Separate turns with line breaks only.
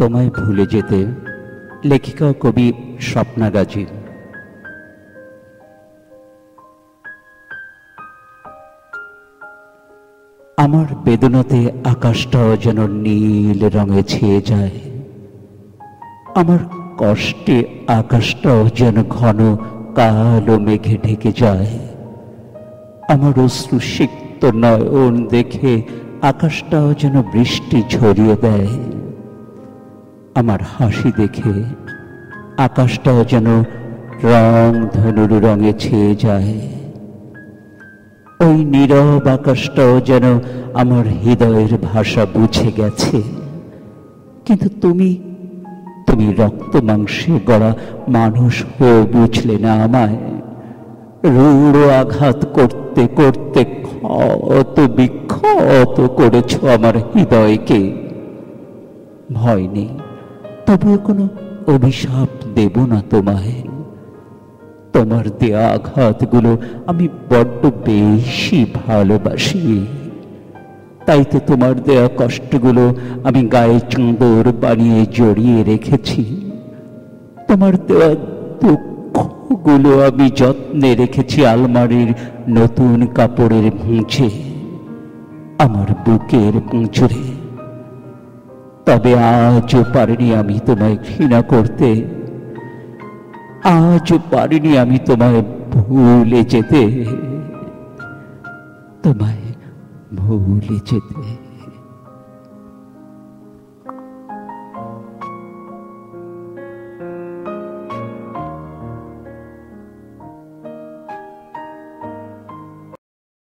তোমায় ভুলে যেতে। লেখিকা ও কবি স্বপ্না গাজী। আমার বেদনাতে আকাশটাও যেন নীল রঙে ছেয়ে যায়, আমার কষ্টে আকাশটাও যেন ঘন কালো মেঘে ঢেকে যায়। আমার অশ্রুসিক্ত নয়ন দেখে আকাশটাও যেন বৃষ্টি ঝরিয়ে দেয়। আমার হাসি দেখে আকাশটাও যেন রং ধনুর রঙে ছেয়ে যায়। ওই নীরব আকাশটাও যেন আমার হৃদয়ের ভাষা বুঝে গেছে। কিন্তু তুমি রক্ত মাংসে গড়া মানুষ হয়ে বুঝলে না আমায়। রূঢ় আঘাত করতে করতে ক্ষত বিক্ষত করেছ আমার হৃদয়কে। ভয় নেই, তবুও কোনো অভিশাপ দেব না তোমায়। তোমার দেয়া আঘাতগুলো আমি বড্ড বেশি ভালোবাসি, তাই তো তোমার দেয়া কষ্টগুলো আমি গায়ে চাদর বানিয়ে জড়িয়ে রেখেছি। তোমার দেওয়া দুঃখগুলো আমি যত্নে রেখেছি আলমারির নতুন কাপড়ের মুছে, আমার বুকের পুঁচড়ে। তবে আজও পারিনি আমি তোমায় ঘৃণা করতে, আজও পারিনি আমি তোমায় ভুলে যেতে, তোমায় ভুলে যেতে।